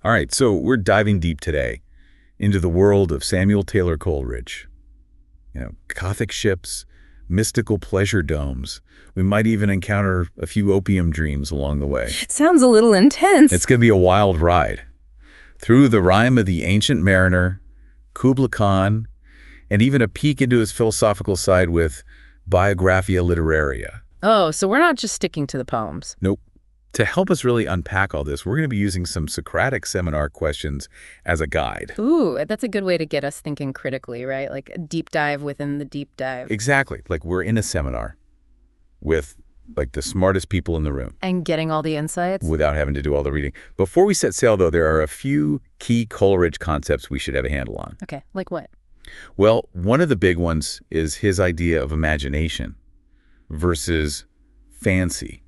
All right, so we're diving deep today into the world of Samuel Taylor Coleridge. Gothic ships, mystical pleasure domes. We might even encounter a few opium dreams along the way. Sounds a little intense. It's going to be a wild ride. Through the rhyme of the ancient mariner, Kubla Khan, and even a peek into his philosophical side with Biographia Literaria. Oh, so we're not just sticking to the poems. Nope. To help us really unpack all this, we're going to be using some Socratic seminar questions as a guide. Ooh, that's a good way to get us thinking critically, right? Like a deep dive within the deep dive. Exactly. Like we're in a seminar with the smartest people in the room. And getting all the insights? Without having to do all the reading. Before we set sail, though, there are a few key Coleridge concepts we should have a handle on. Okay, like what? Well, one of the big ones is his idea of imagination versus fancy.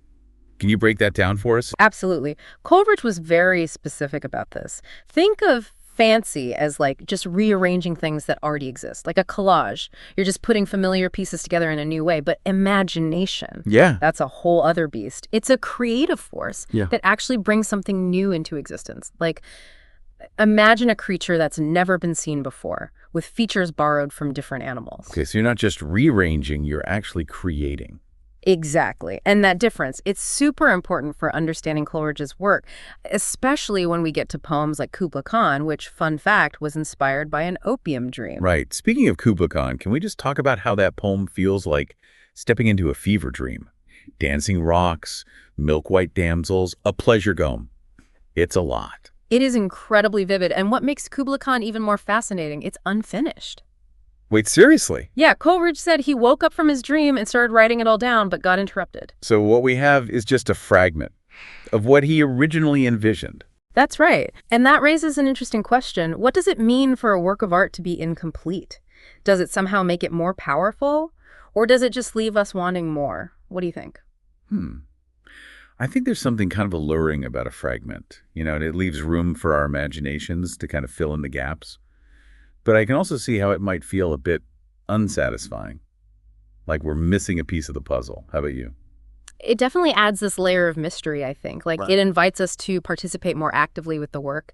Can you break that down for us? Absolutely. Coleridge was very specific about this. Think of fancy as like just rearranging things that already exist, like a collage. You're just putting familiar pieces together in a new way. But imagination, that's a whole other beast. It's a creative force that actually brings something new into existence. Like imagine a creature that's never been seen before with features borrowed from different animals. Okay, so you're not just rearranging, you're actually creating. Exactly. And that difference, it's super important for understanding Coleridge's work, especially when we get to poems like Kubla Khan, which, fun fact, was inspired by an opium dream. Right. Speaking of Kubla Khan, can we just talk about how that poem feels like stepping into a fever dream? Dancing rocks, milk-white damsels, a pleasure dome. It's a lot. It is incredibly vivid. And what makes Kubla Khan even more fascinating, it's unfinished. Wait, seriously? Yeah, Coleridge said he woke up from his dream and started writing it all down, but got interrupted. So what we have is just a fragment of what he originally envisioned. That's right. And that raises an interesting question. What does it mean for a work of art to be incomplete? Does it somehow make it more powerful? Or does it just leave us wanting more? What do you think? I think there's something kind of alluring about a fragment. It leaves room for our imaginations to kind of fill in the gaps. But I can also see how it might feel a bit unsatisfying, like we're missing a piece of the puzzle. How about you? It definitely adds this layer of mystery, I think. It invites us to participate more actively with the work.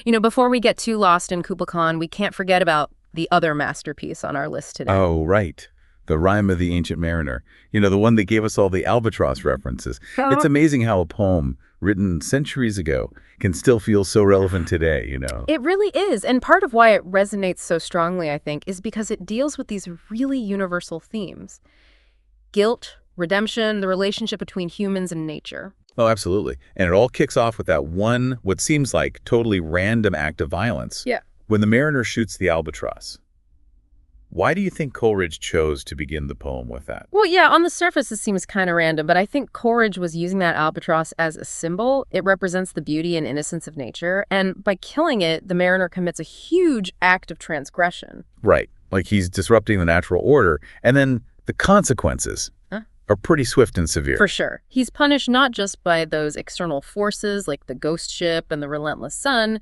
Before we get too lost in Kubla Khan, we can't forget about the other masterpiece on our list today. Oh, right. The Rhyme of the Ancient Mariner. The one that gave us all the albatross references. It's amazing how a poem written centuries ago can still feel so relevant today, It really is. And part of why it resonates so strongly, I think, is because it deals with these really universal themes. Guilt, redemption, the relationship between humans and nature. Oh, absolutely. And it all kicks off with that one, what seems like totally random act of violence. Yeah. When the mariner shoots the albatross. Why do you think Coleridge chose to begin the poem with that? Well, yeah, on the surface, it seems kind of random, but I think Coleridge was using that albatross as a symbol. It represents the beauty and innocence of nature, and by killing it, the mariner commits a huge act of transgression. Right, like he's disrupting the natural order, and then the consequences are pretty swift and severe. For sure. He's punished not just by those external forces, like the ghost ship and the relentless sun,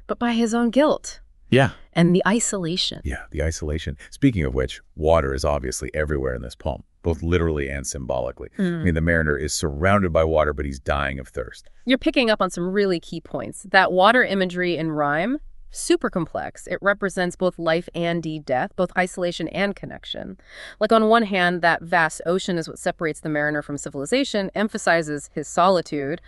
but by his own guilt. Yeah. And the isolation. Yeah, the isolation. Speaking of which, water is obviously everywhere in this poem, both literally and symbolically. I mean, the mariner is surrounded by water, but he's dying of thirst. You're picking up on some really key points. That water imagery in rhyme, super complex. It represents both life and death, both isolation and connection. Like on one hand, that vast ocean is what separates the mariner from civilization, emphasizes his solitude.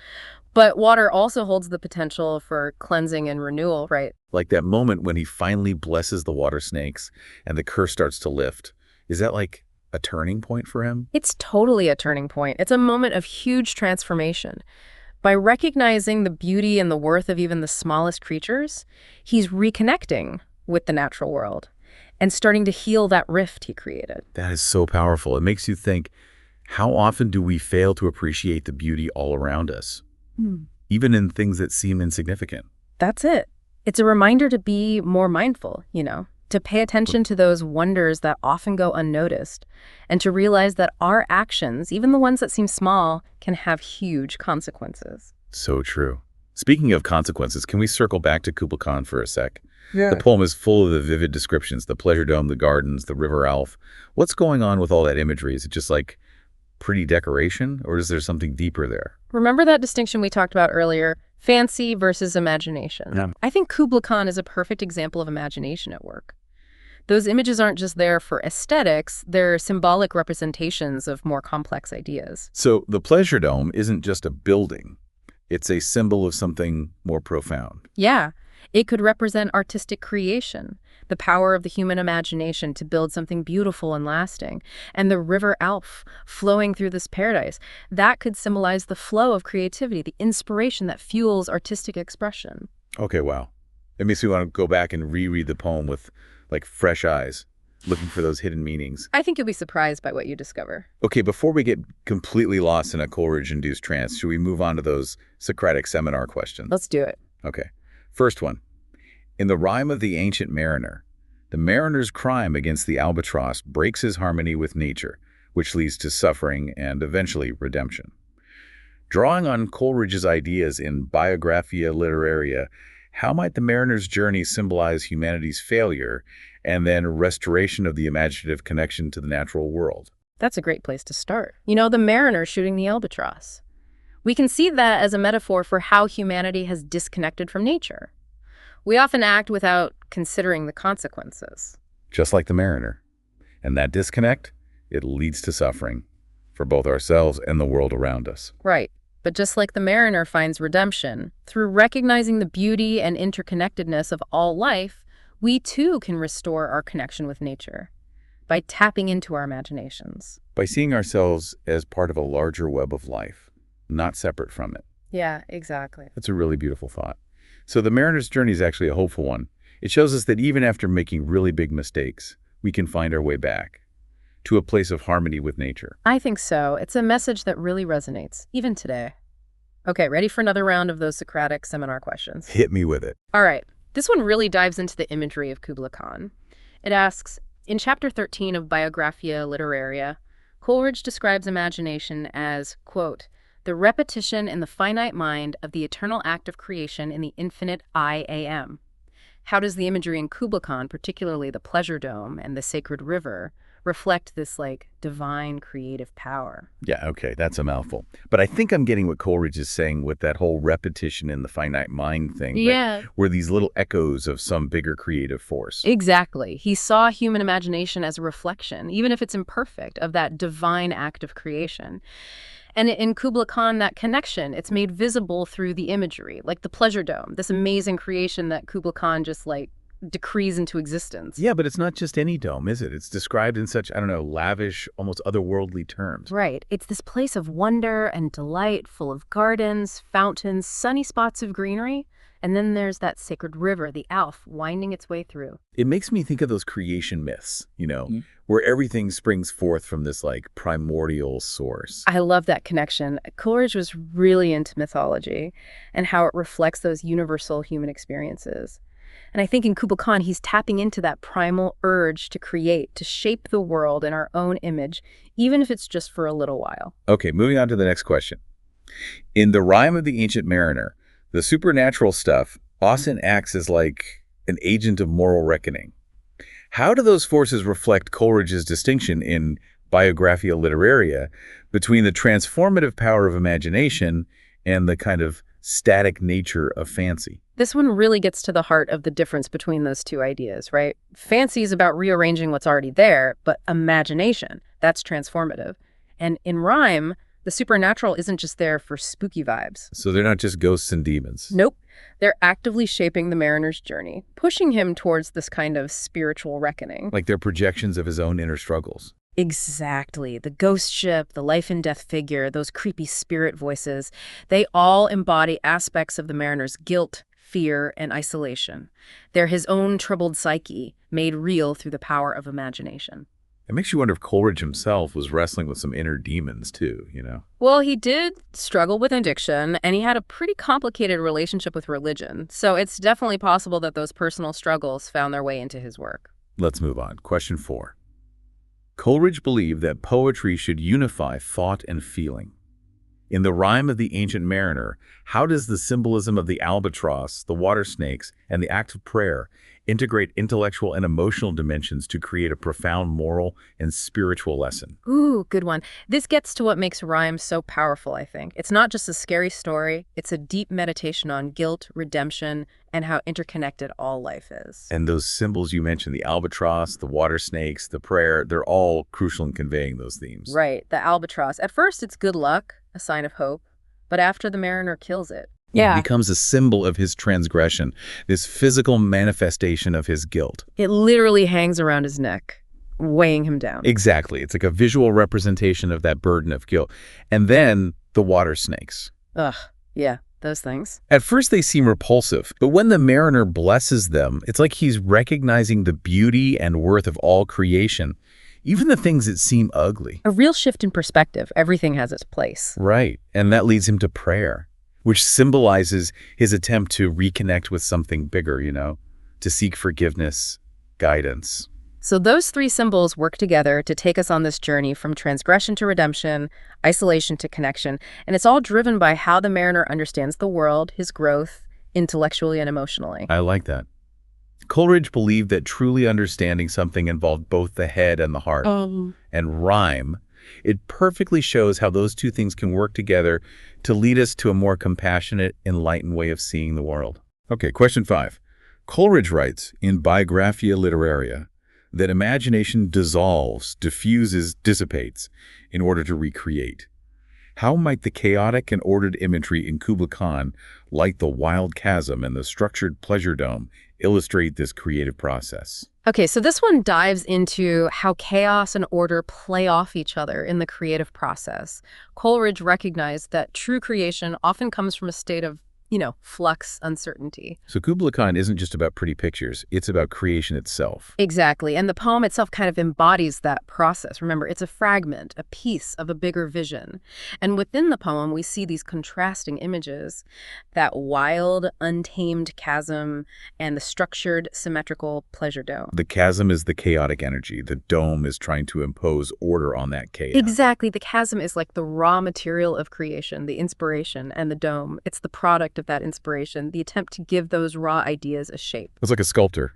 But water also holds the potential for cleansing and renewal, right? Like that moment when he finally blesses the water snakes and the curse starts to lift. Is that like a turning point for him? It's totally a turning point. It's a moment of huge transformation. By recognizing the beauty and the worth of even the smallest creatures, he's reconnecting with the natural world and starting to heal that rift he created. That is so powerful. It makes you think, how often do we fail to appreciate the beauty all around us? Even in things that seem insignificant. That's it. It's a reminder to be more mindful, to pay attention to those wonders that often go unnoticed, and to realize that our actions, even the ones that seem small, can have huge consequences. So true. Speaking of consequences, can we circle back to Kubla Khan for a sec? Yeah. The poem is full of the vivid descriptions, the pleasure dome, the gardens, the river Alf. What's going on with all that imagery? Is it just like pretty decoration, or is there something deeper there? Remember that distinction we talked about earlier? Fancy versus imagination. Yeah. I think Kubla Khan is a perfect example of imagination at work. Those images aren't just there for aesthetics, they're symbolic representations of more complex ideas. So the pleasure dome isn't just a building. It's a symbol of something more profound. Yeah, it could represent artistic creation, the power of the human imagination to build something beautiful and lasting. And the river Alf flowing through this paradise, that could symbolize the flow of creativity, the inspiration that fuels artistic expression. Okay, wow. It makes me want to go back and reread the poem with, like, fresh eyes, looking for those hidden meanings. I think you'll be surprised by what you discover. Okay, before we get completely lost in a Coleridge-induced trance, should we move on to those Socratic seminar questions? Let's do it. Okay. First one. In the rhyme of the ancient mariner, the mariner's crime against the albatross breaks his harmony with nature, which leads to suffering and eventually redemption. Drawing on Coleridge's ideas in Biographia Literaria, how might the mariner's journey symbolize humanity's failure and then restoration of the imaginative connection to the natural world? That's a great place to start. You know, the mariner shooting the albatross. We can see that as a metaphor for how humanity has disconnected from nature. We often act without considering the consequences. Just like the mariner. And that disconnect, it leads to suffering for both ourselves and the world around us. Right. But just like the mariner finds redemption, through recognizing the beauty and interconnectedness of all life, we too can restore our connection with nature by tapping into our imaginations. By seeing ourselves as part of a larger web of life, not separate from it. Yeah, exactly. That's a really beautiful thought. So the mariner's journey is actually a hopeful one. It shows us that even after making really big mistakes, we can find our way back to a place of harmony with nature. I think so. It's a message that really resonates, even today. Okay, ready for another round of those Socratic seminar questions? Hit me with it. All right. This one really dives into the imagery of Kubla Khan. It asks, in chapter 13 of Biographia Literaria, Coleridge describes imagination as, quote, the repetition in the finite mind of the eternal act of creation in the infinite I am. How does the imagery in Kubla Khan, particularly the pleasure dome and the sacred river, reflect this, like, divine creative power? Yeah, okay, that's a mouthful. But I think I'm getting what Coleridge is saying with that whole repetition in the finite mind thing. Yeah. We're these little echoes of some bigger creative force. Exactly. He saw human imagination as a reflection, even if it's imperfect, of that divine act of creation. And in Kubla Khan, that connection, it's made visible through the imagery, like the pleasure dome, this amazing creation that Kubla Khan just, like, decrees into existence. Yeah, but it's not just any dome, is it? It's described in such, I don't know, lavish, almost otherworldly terms. Right. It's this place of wonder and delight, full of gardens, fountains, sunny spots of greenery. And then there's that sacred river, the Alf, winding its way through. It makes me think of those creation myths, where everything springs forth from this, like, primordial source. I love that connection. Coleridge was really into mythology and how it reflects those universal human experiences. And I think in Kubla Khan, he's tapping into that primal urge to create, to shape the world in our own image, even if it's just for a little while. Okay, moving on to the next question. In the rhyme of the ancient mariner, the supernatural stuff often acts as like an agent of moral reckoning. How do those forces reflect Coleridge's distinction in Biographia Literaria between the transformative power of imagination and the kind of static nature of fancy? This one really gets to the heart of the difference between those two ideas, right? Fancy is about rearranging what's already there, but imagination, that's transformative. And in rhyme, the supernatural isn't just there for spooky vibes. So they're not just ghosts and demons. Nope. They're actively shaping the mariner's journey, pushing him towards this kind of spiritual reckoning. Like they're projections of his own inner struggles. Exactly. The ghost ship, the life and death figure, those creepy spirit voices, they all embody aspects of the mariner's guilt, fear, and isolation. They're his own troubled psyche, made real through the power of imagination. It makes you wonder if Coleridge himself was wrestling with some inner demons too, Well, he did struggle with addiction, and he had a pretty complicated relationship with religion. So it's definitely possible that those personal struggles found their way into his work. Let's move on. Question 4. Coleridge believed that poetry should unify thought and feeling. In the rhyme of the Ancient Mariner, how does the symbolism of the albatross, the water snakes, and the act of prayer integrate intellectual and emotional dimensions to create a profound moral and spiritual lesson? Ooh, good one. This gets to what makes rhyme so powerful, I think. It's not just a scary story, it's a deep meditation on guilt, redemption, and how interconnected all life is. And those symbols you mentioned, the albatross, the water snakes, the prayer, they're all crucial in conveying those themes. Right, the albatross. At first, it's good luck, a sign of hope, but after the mariner kills it. It becomes a symbol of his transgression, this physical manifestation of his guilt. It literally hangs around his neck, weighing him down. Exactly. It's like a visual representation of that burden of guilt. And then the water snakes. Ugh, yeah, those things. At first they seem repulsive, but when the mariner blesses them, it's like he's recognizing the beauty and worth of all creation, even the things that seem ugly. A real shift in perspective. Everything has its place. Right. And that leads him to prayer, which symbolizes his attempt to reconnect with something bigger, to seek forgiveness, guidance. So those three symbols work together to take us on this journey from transgression to redemption, isolation to connection, and it's all driven by how the mariner understands the world, his growth, intellectually and emotionally. I like that. Coleridge believed that truly understanding something involved both the head and the heart. And rhyme, it perfectly shows how those two things can work together to lead us to a more compassionate, enlightened way of seeing the world. Okay, question 5. Coleridge writes in Biographia Literaria that imagination dissolves, diffuses, dissipates in order to recreate. How might the chaotic and ordered imagery in Kubla Khan, like the wild chasm and the structured pleasure dome, illustrate this creative process? Okay, so this one dives into how chaos and order play off each other in the creative process. Coleridge recognized that true creation often comes from a state of, flux, uncertainty. So Kubla Khan isn't just about pretty pictures, it's about creation itself. Exactly, and the poem itself kind of embodies that process. Remember, it's a fragment, a piece of a bigger vision. And within the poem, we see these contrasting images, that wild, untamed chasm and the structured, symmetrical pleasure dome. The chasm is the chaotic energy. The dome is trying to impose order on that chaos. Exactly, the chasm is like the raw material of creation, the inspiration, and the dome. It's the product of that inspiration, the attempt to give those raw ideas a shape. It's like a sculptor,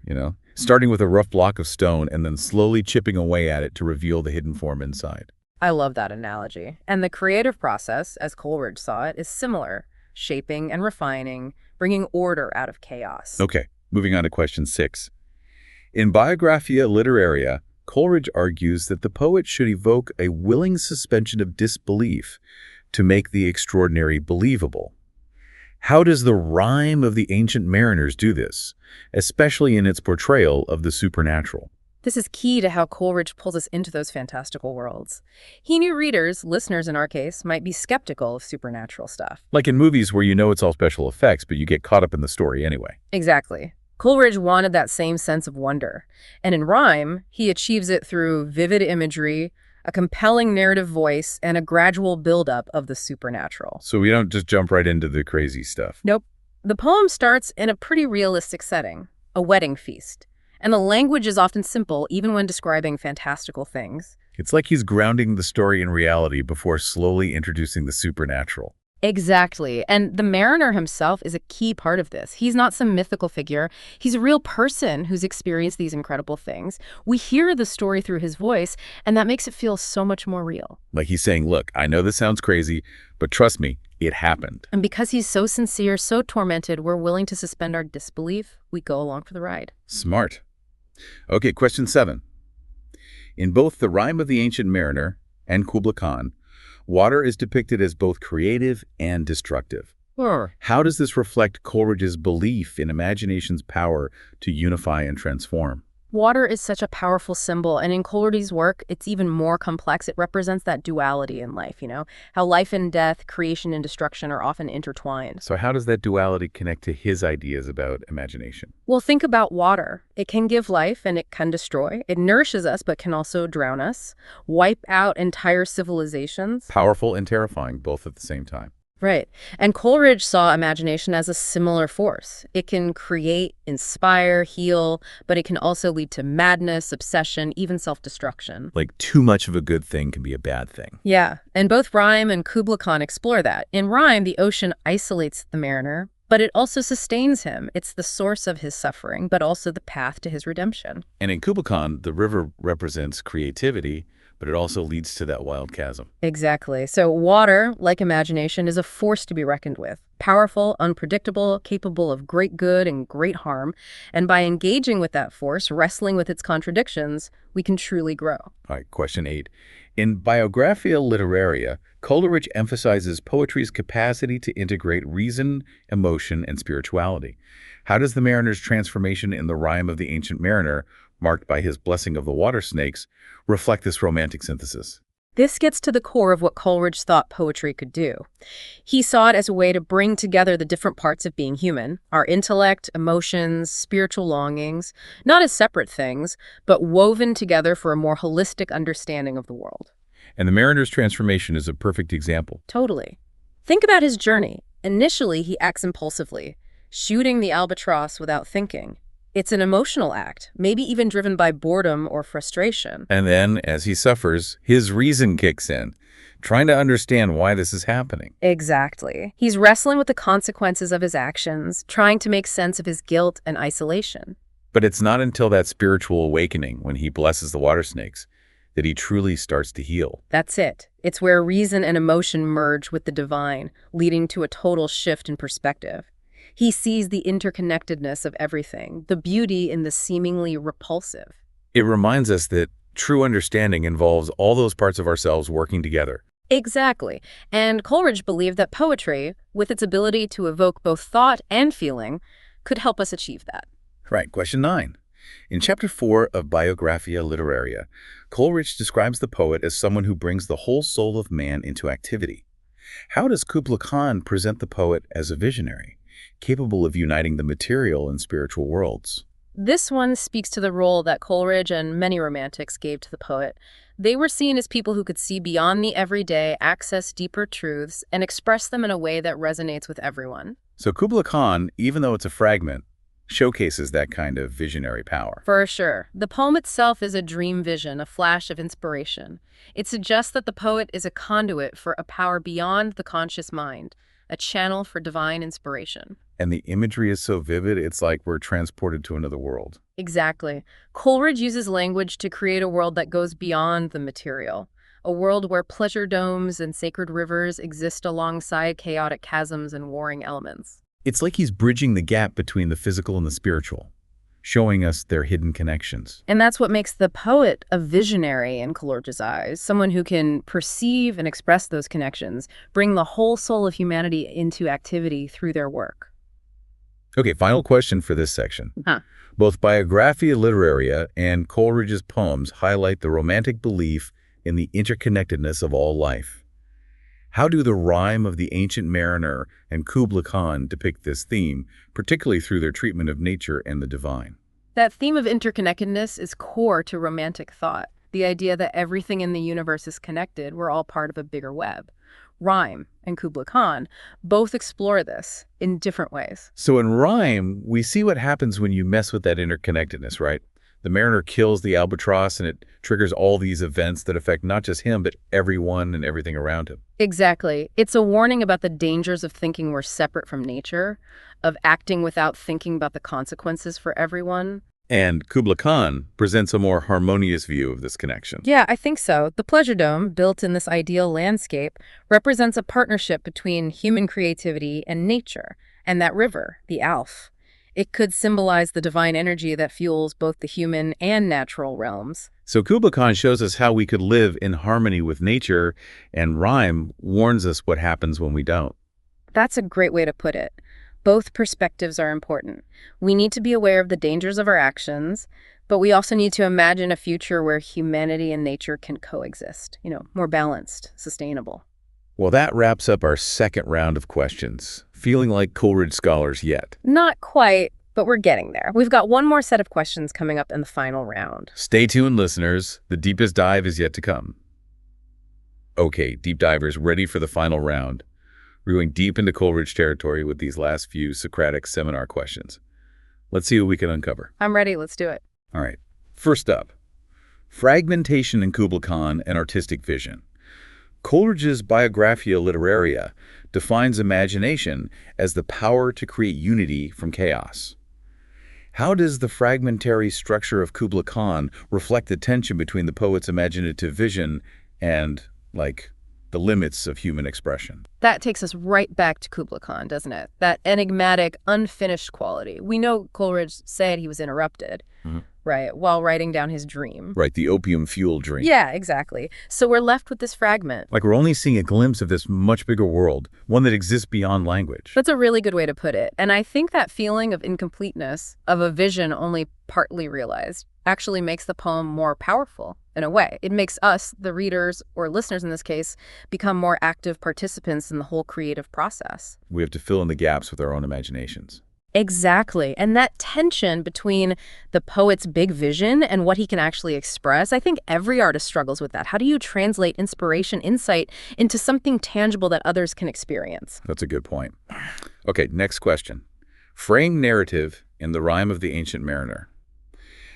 starting with a rough block of stone and then slowly chipping away at it to reveal the hidden form inside. I love that analogy. And the creative process, as Coleridge saw it, is similar, shaping and refining, bringing order out of chaos. Okay, moving on to question 6. In Biographia Literaria, Coleridge argues that the poet should evoke a willing suspension of disbelief to make the extraordinary believable. How does the rhyme of the Ancient Mariners do this, especially in its portrayal of the supernatural? This is key to how Coleridge pulls us into those fantastical worlds. He knew readers, listeners in our case, might be skeptical of supernatural stuff. Like in movies where it's all special effects, but you get caught up in the story anyway. Exactly. Coleridge wanted that same sense of wonder. And in rhyme, he achieves it through vivid imagery, a compelling narrative voice, and a gradual buildup of the supernatural. So we don't just jump right into the crazy stuff. Nope. The poem starts in a pretty realistic setting, a wedding feast. And the language is often simple, even when describing fantastical things. It's like he's grounding the story in reality before slowly introducing the supernatural. Exactly. And the mariner himself is a key part of this. He's not some mythical figure. He's a real person who's experienced these incredible things. We hear the story through his voice, and that makes it feel so much more real. Like he's saying, look, I know this sounds crazy, but trust me, it happened. And because he's so sincere, so tormented, we're willing to suspend our disbelief. We go along for the ride. Smart. Okay, question 7. In both The Rime of the Ancient Mariner and Kubla Khan, water is depicted as both creative and destructive. How does this reflect Coleridge's belief in imagination's power to unify and transform? Water is such a powerful symbol, and in Coleridge's work, it's even more complex. It represents that duality in life, how life and death, creation and destruction are often intertwined. So how does that duality connect to his ideas about imagination? Well, think about water. It can give life and it can destroy. It nourishes us, but can also drown us, wipe out entire civilizations. Powerful and terrifying, both at the same time. Right. And Coleridge saw imagination as a similar force. It can create, inspire, heal, but it can also lead to madness, obsession, even self-destruction. Like too much of a good thing can be a bad thing. Yeah, and both Rime and Kubla Khan explore that. In Rime, the ocean isolates the mariner, but it also sustains him. It's the source of his suffering, but also the path to his redemption. And in Kubla Khan, the river represents creativity, but it also leads to that wild chasm. Exactly. So water, like imagination, is a force to be reckoned with. Powerful, unpredictable, capable of great good and great harm. And by engaging with that force, wrestling with its contradictions, we can truly grow. All right, question 8. In Biographia Literaria, Coleridge emphasizes poetry's capacity to integrate reason, emotion, and spirituality. How does the mariner's transformation in the Rime of the Ancient Mariner, marked by his blessing of the water snakes, reflect this romantic synthesis? This gets to the core of what Coleridge thought poetry could do. He saw it as a way to bring together the different parts of being human, our intellect, emotions, spiritual longings, not as separate things, but woven together for a more holistic understanding of the world. And the mariner's transformation is a perfect example. Totally. Think about his journey. Initially, he acts impulsively, shooting the albatross without thinking. It's an emotional act, maybe even driven by boredom or frustration. And then, as he suffers, his reason kicks in, trying to understand why this is happening. Exactly. He's wrestling with the consequences of his actions, trying to make sense of his guilt and isolation. But it's not until that spiritual awakening, when he blesses the water snakes, that he truly starts to heal. That's it. It's where reason and emotion merge with the divine, leading to a total shift in perspective. He sees the interconnectedness of everything, the beauty in the seemingly repulsive. It reminds us that true understanding involves all those parts of ourselves working together. Exactly. And Coleridge believed that poetry, with its ability to evoke both thought and feeling, could help us achieve that. Right, question 9. In chapter 4 of Biographia Literaria, Coleridge describes the poet as someone who brings the whole soul of man into activity. How does Kubla Khan present the poet as a visionary, capable of uniting the material and spiritual worlds? This one speaks to the role that Coleridge and many romantics gave to the poet. They were seen as people who could see beyond the everyday, access deeper truths, and express them in a way that resonates with everyone. So Kubla Khan, even though it's a fragment, showcases that kind of visionary power. For sure. The poem itself is a dream vision, a flash of inspiration. It suggests that the poet is a conduit for a power beyond the conscious mind, a channel for divine inspiration. And the imagery is so vivid, it's like we're transported to another world. Exactly. Coleridge uses language to create a world that goes beyond the material, a world where pleasure domes and sacred rivers exist alongside chaotic chasms and warring elements. It's like he's bridging the gap between the physical and the spiritual, showing us their hidden connections. And that's what makes the poet a visionary in Coleridge's eyes, someone who can perceive and express those connections, bring the whole soul of humanity into activity through their work. Okay, final question for this section. Huh. Both Biographia Literaria and Coleridge's poems highlight the romantic belief in the interconnectedness of all life. How do the Rime of the Ancient Mariner and Kubla Khan depict this theme, particularly through their treatment of nature and the divine? That theme of interconnectedness is core to romantic thought, the idea that everything in the universe is connected, we're all part of a bigger web. Rime and Kubla Khan both explore this in different ways. So in Rime, we see what happens when you mess with that interconnectedness, right? The mariner kills the albatross and it triggers all these events that affect not just him, but everyone and everything around him. Exactly. It's a warning about the dangers of thinking we're separate from nature, of acting without thinking about the consequences for everyone. And Kubla Khan presents a more harmonious view of this connection. Yeah, I think so. The pleasure dome, built in this ideal landscape, represents a partnership between human creativity and nature, and that river, the Alf. It could symbolize the divine energy that fuels both the human and natural realms. So Kubla Khan shows us how we could live in harmony with nature, and Rime warns us what happens when we don't. That's a great way to put it. Both perspectives are important. We need to be aware of the dangers of our actions, but we also need to imagine a future where humanity and nature can coexist, more balanced, sustainable. Well, that wraps up our second round of questions. Feeling like Coleridge scholars yet? Not quite, but we're getting there. We've got one more set of questions coming up in the final round. Stay tuned, listeners. The deepest dive is yet to come. Okay, deep divers, ready for the final round. We're going deep into Coleridge territory with these last few Socratic seminar questions. Let's see what we can uncover. I'm ready. Let's do it. All right. First up, fragmentation in Kubla Khan and artistic vision. Coleridge's Biographia Literaria defines imagination as the power to create unity from chaos. How does the fragmentary structure of Kubla Khan reflect the tension between the poet's imaginative vision and, the limits of human expression? That takes us right back to Kubla Khan, doesn't it? That enigmatic, unfinished quality. We know Coleridge said he was interrupted, right, while writing down his dream. Right, the opium-fueled dream. Yeah, exactly. So we're left with this fragment. Like we're only seeing a glimpse of this much bigger world, one that exists beyond language. That's a really good way to put it. And I think that feeling of incompleteness, of a vision only partly realized, actually makes the poem more powerful in a way. It makes us, the readers, or listeners in this case, become more active participants in the whole creative process. We have to fill in the gaps with our own imaginations. Exactly. And that tension between the poet's big vision and what he can actually express, I think every artist struggles with that. How do you translate inspiration, insight into something tangible that others can experience? That's a good point. Okay, next question. Frame narrative in The Rime of the Ancient Mariner.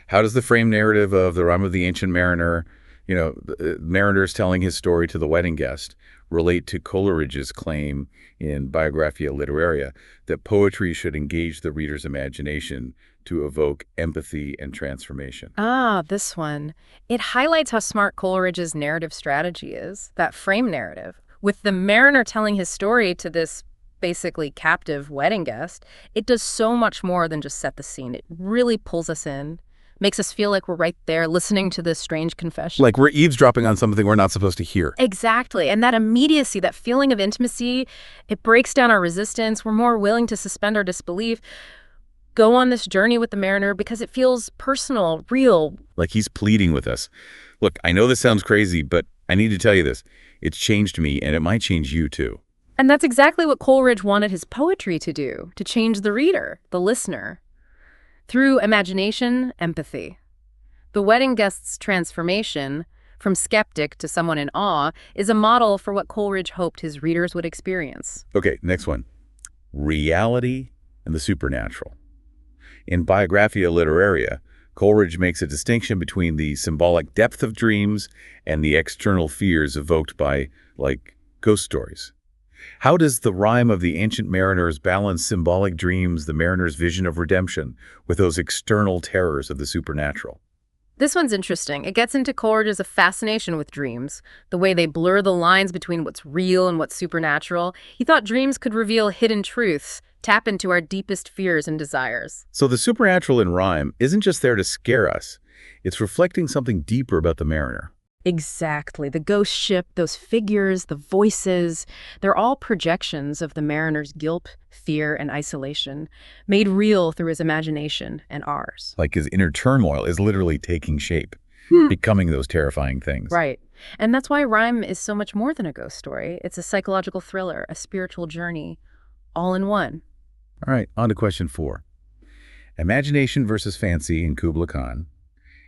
How does the frame narrative of The Rime of the Ancient Mariner, the mariner's telling his story to the wedding guest, relate to Coleridge's claim in Biographia Literaria that poetry should engage the reader's imagination to evoke empathy and transformation? Ah, this one. It highlights how smart Coleridge's narrative strategy is, that frame narrative. With the mariner telling his story to this basically captive wedding guest, it does so much more than just set the scene. It really pulls us in, makes us feel like we're right there listening to this strange confession. Like we're eavesdropping on something we're not supposed to hear. Exactly. And that immediacy, that feeling of intimacy, it breaks down our resistance. We're more willing to suspend our disbelief, go on this journey with the mariner because it feels personal, real. Like he's pleading with us. Look, I know this sounds crazy, but I need to tell you this. It's changed me, and it might change you too. And that's exactly what Coleridge wanted his poetry to do, to change the reader, the listener. Through imagination, empathy. The wedding guest's transformation, from skeptic to someone in awe, is a model for what Coleridge hoped his readers would experience. Okay, next one. Reality and the supernatural. In Biographia Literaria, Coleridge makes a distinction between the symbolic depth of dreams and the external fears evoked by, ghost stories. How does The Rime of the Ancient Mariners balance symbolic dreams, the mariner's vision of redemption, with those external terrors of the supernatural? This one's interesting. It gets into Coleridge's fascination with dreams, the way they blur the lines between what's real and what's supernatural. He thought dreams could reveal hidden truths, tap into our deepest fears and desires. So the supernatural in rhyme isn't just there to scare us. It's reflecting something deeper about the mariner. Exactly. The ghost ship, those figures, the voices, they're all projections of the mariner's guilt, fear, and isolation, made real through his imagination and ours. Like his inner turmoil is literally taking shape, becoming those terrifying things. Right. And that's why rhyme is so much more than a ghost story. It's a psychological thriller, a spiritual journey, all in one. All right, on to question 4. Imagination versus fancy in Kubla Khan.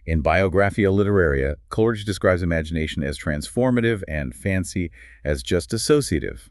In Biographia Literaria, Coleridge describes imagination as transformative and fancy as just associative.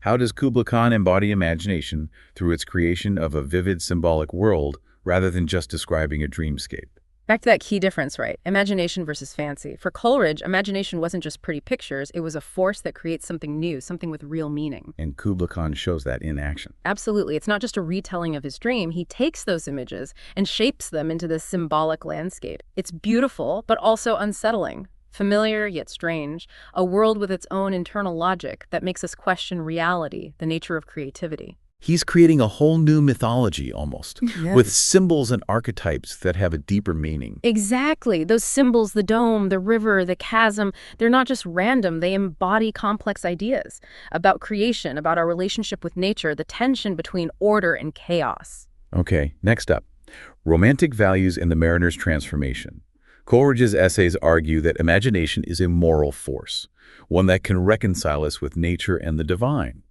How does Kubla Khan embody imagination through its creation of a vivid symbolic world rather than just describing a dreamscape? Back to that key difference, right? Imagination versus fancy. For Coleridge, imagination wasn't just pretty pictures. It was a force that creates something new, something with real meaning. And Kubla Khan shows that in action. Absolutely. It's not just a retelling of his dream. He takes those images and shapes them into this symbolic landscape. It's beautiful, but also unsettling. Familiar yet strange. A world with its own internal logic that makes us question reality, the nature of creativity. He's creating a whole new mythology, almost, Yes. with symbols and archetypes that have a deeper meaning. Exactly. Those symbols, the dome, the river, the chasm, they're not just random. They embody complex ideas about creation, about our relationship with nature, the tension between order and chaos. Okay, next up. Romantic values in the mariner's transformation. Coleridge's essays argue that imagination is a moral force, one that can reconcile us with nature and the divine.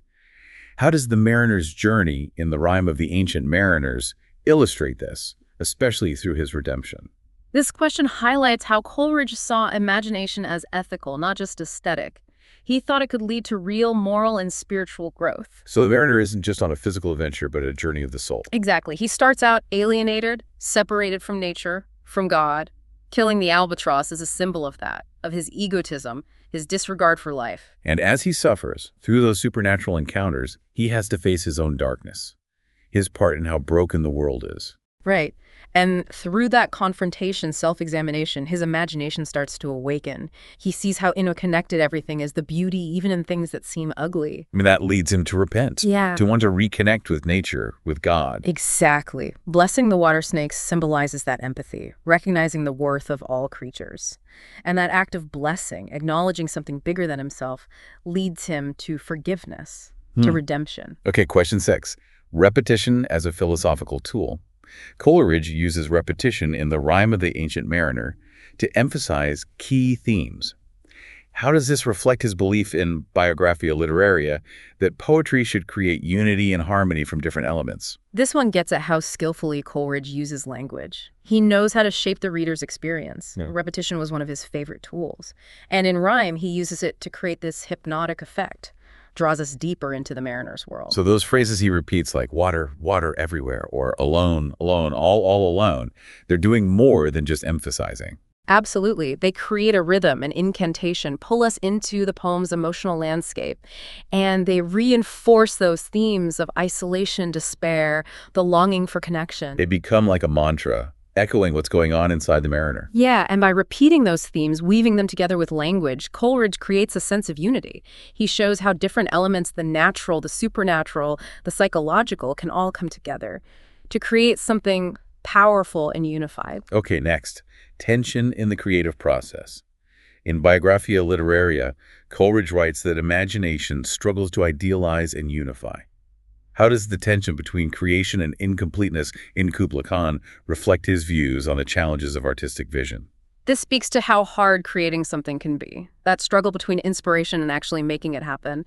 How does the mariner's journey in The Rime of the Ancient Mariners illustrate this, especially through his redemption? This question highlights how Coleridge saw imagination as ethical, not just aesthetic. He thought it could lead to real moral and spiritual growth. So the mariner isn't just on a physical adventure, but a journey of the soul. Exactly. He starts out alienated, separated from nature, from God. Killing the albatross is a symbol of that, of his egotism, his disregard for life. And as he suffers through those supernatural encounters, he has to face his own darkness, his part in how broken the world is. Right. And through that confrontation, self-examination, his imagination starts to awaken. He sees how interconnected everything is, the beauty even in things that seem ugly. I mean, that leads him to repent, Yeah. to want to reconnect with nature, with God. Exactly. Blessing the water snakes symbolizes that empathy, recognizing the worth of all creatures. And that act of blessing, acknowledging something bigger than himself, leads him to forgiveness, to redemption. Okay, question 6. Repetition as a philosophical tool. Coleridge uses repetition in The Rime of the Ancient Mariner to emphasize key themes. How does this reflect his belief in Biographia Literaria that poetry should create unity and harmony from different elements? This one gets at how skillfully Coleridge uses language. He knows how to shape the reader's experience. Yeah. Repetition was one of his favorite tools. And in rhyme, he uses it to create this hypnotic effect, draws us deeper into the mariner's world. So those phrases he repeats like water, water everywhere, or alone, alone, all alone, they're doing more than just emphasizing. Absolutely. They create a rhythm, an incantation, pull us into the poem's emotional landscape, and they reinforce those themes of isolation, despair, the longing for connection. They become like a mantra, echoing what's going on inside the mariner. Yeah, and by repeating those themes, weaving them together with language, Coleridge creates a sense of unity. He shows how different elements, the natural, the supernatural, the psychological, can all come together to create something powerful and unified. Okay, next. Tension in the creative process. In Biographia Literaria, Coleridge writes that imagination struggles to idealize and unify. How does the tension between creation and incompleteness in Kubla Khan reflect his views on the challenges of artistic vision? This speaks to how hard creating something can be. That struggle between inspiration and actually making it happen.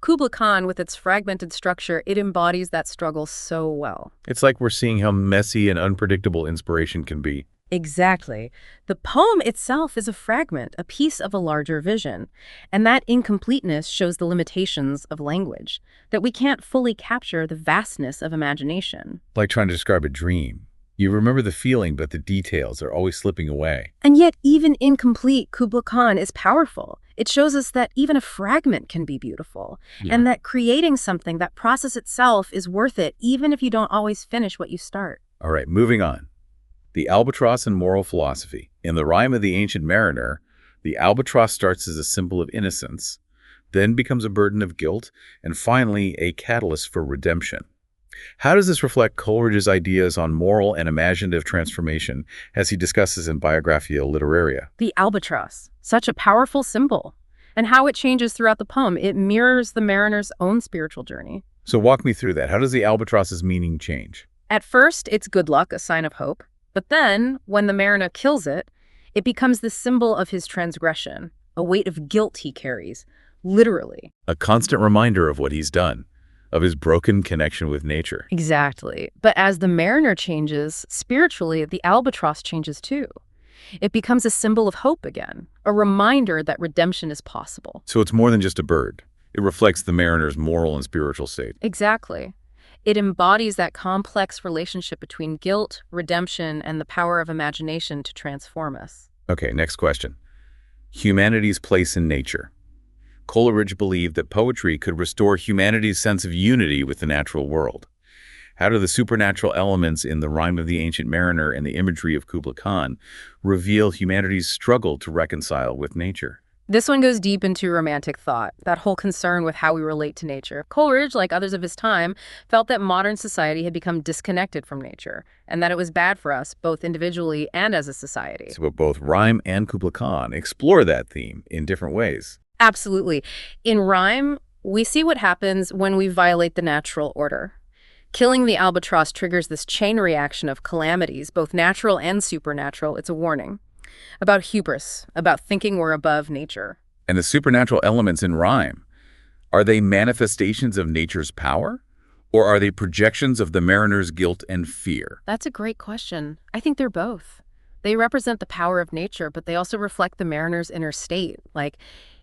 Kubla Khan, with its fragmented structure, it embodies that struggle so well. It's like we're seeing how messy and unpredictable inspiration can be. Exactly. The poem itself is a fragment, a piece of a larger vision. And that incompleteness shows the limitations of language, that we can't fully capture the vastness of imagination. Like trying to describe a dream. You remember the feeling, but the details are always slipping away. And yet, even incomplete, Kubla Khan is powerful. It shows us that even a fragment can be beautiful, and that creating something, that process itself, is worth it, even if you don't always finish what you start. All right, moving on. The albatross and moral philosophy. In The Rime of the Ancient Mariner, the albatross starts as a symbol of innocence, then becomes a burden of guilt, and finally a catalyst for redemption. How does this reflect Coleridge's ideas on moral and imaginative transformation as he discusses in Biographia Literaria? The albatross, such a powerful symbol. And how it changes throughout the poem, it mirrors the mariner's own spiritual journey. So walk me through that. How does the albatross's meaning change? At first, it's good luck, a sign of hope. But then, when the mariner kills it, it becomes the symbol of his transgression, a weight of guilt he carries, literally. A constant reminder of what he's done, of his broken connection with nature. Exactly. But as the mariner changes, spiritually, the albatross changes too. It becomes a symbol of hope again, a reminder that redemption is possible. So it's more than just a bird. It reflects the mariner's moral and spiritual state. Exactly. It embodies that complex relationship between guilt, redemption, and the power of imagination to transform us. Okay, next question. Humanity's place in nature. Coleridge believed that poetry could restore humanity's sense of unity with the natural world. How do the supernatural elements in The Rime of the Ancient Mariner and the imagery of Kubla Khan reveal humanity's struggle to reconcile with nature? This one goes deep into romantic thought, that whole concern with how we relate to nature. Coleridge, like others of his time, felt that modern society had become disconnected from nature, and that it was bad for us, both individually and as a society. So both Rime and Kubla Khan explore that theme in different ways. Absolutely. In Rime, we see what happens when we violate the natural order. Killing the albatross triggers this chain reaction of calamities, both natural and supernatural. It's a warning. About hubris, about thinking we're above nature. And the supernatural elements in Rime, are they manifestations of nature's power? Or are they projections of the mariner's guilt and fear? That's a great question. I think they're both. They represent the power of nature, but they also reflect the mariner's inner state. Like,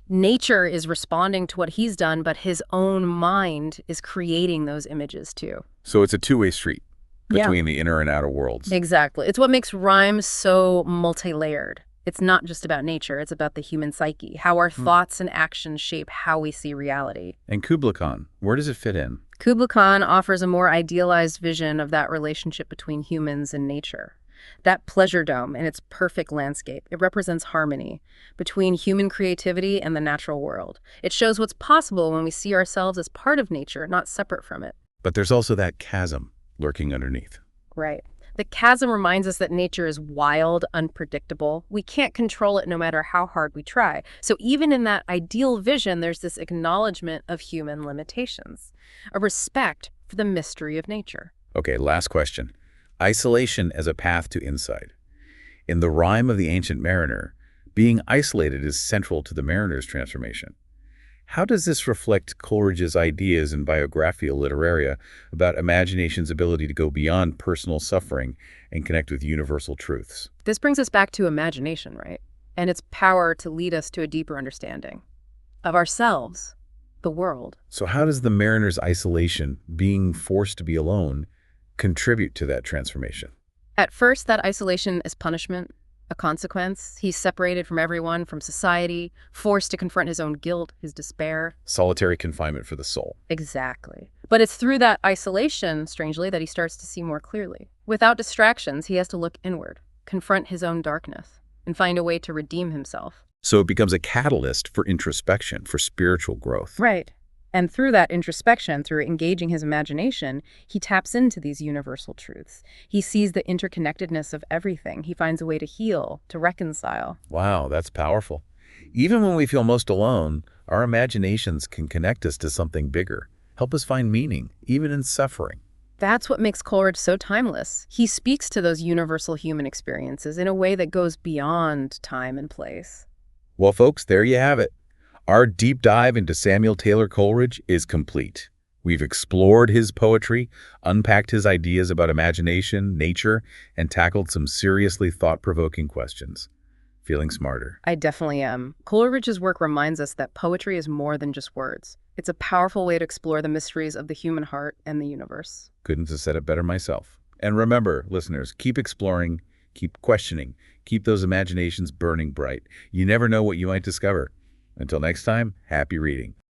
Nature is responding to what he's done, but his own mind is creating those images too. So it's a two-way street Yeah. between the inner and outer worlds. Exactly. It's what makes rhyme so multi-layered. It's not just about nature, it's about the human psyche, how our thoughts and actions shape how we see reality. And Kubla Khan, where does it fit in? Kubla Khan offers a more idealized vision of that relationship between humans and nature. That pleasure dome in its perfect landscape, it represents harmony between human creativity and the natural world. It shows what's possible when we see ourselves as part of nature, not separate from it. But there's also that chasm lurking underneath. Right. The chasm reminds us that nature is wild, unpredictable. We can't control it no matter how hard we try. So even in that ideal vision, there's this acknowledgement of human limitations, a respect for the mystery of nature. Okay, last question. Isolation as a path to insight. In the rhyme of the ancient mariner, being isolated is central to the mariner's transformation. How does this reflect Coleridge's ideas in Biographia Literaria about imagination's ability to go beyond personal suffering and connect with universal truths? This brings us back to imagination, right? And its power to lead us to a deeper understanding of ourselves, the world. So how does the mariner's isolation, being forced to be alone, contribute to that transformation? At first, that isolation is punishment, a consequence. He's separated from everyone, from society, forced to confront his own guilt, his despair. Solitary confinement for the soul. Exactly. But it's through that isolation, strangely, that he starts to see more clearly. Without distractions, he has to look inward, confront his own darkness, and find a way to redeem himself. So it becomes a catalyst for introspection, for spiritual growth. Right. And through that introspection, through engaging his imagination, he taps into these universal truths. He sees the interconnectedness of everything. He finds a way to heal, to reconcile. Wow, that's powerful. Even when we feel most alone, our imaginations can connect us to something bigger, help us find meaning, even in suffering. That's what makes Coleridge so timeless. He speaks to those universal human experiences in a way that goes beyond time and place. Well, folks, there you have it. Our deep dive into Samuel Taylor Coleridge is complete. We've explored his poetry, unpacked his ideas about imagination, nature, and tackled some seriously thought-provoking questions. Feeling smarter? I definitely am. Coleridge's work reminds us that poetry is more than just words. It's a powerful way to explore the mysteries of the human heart and the universe. Couldn't have said it better myself. And remember, listeners, keep exploring, keep questioning, keep those imaginations burning bright. You never know what you might discover. Until next time, happy reading.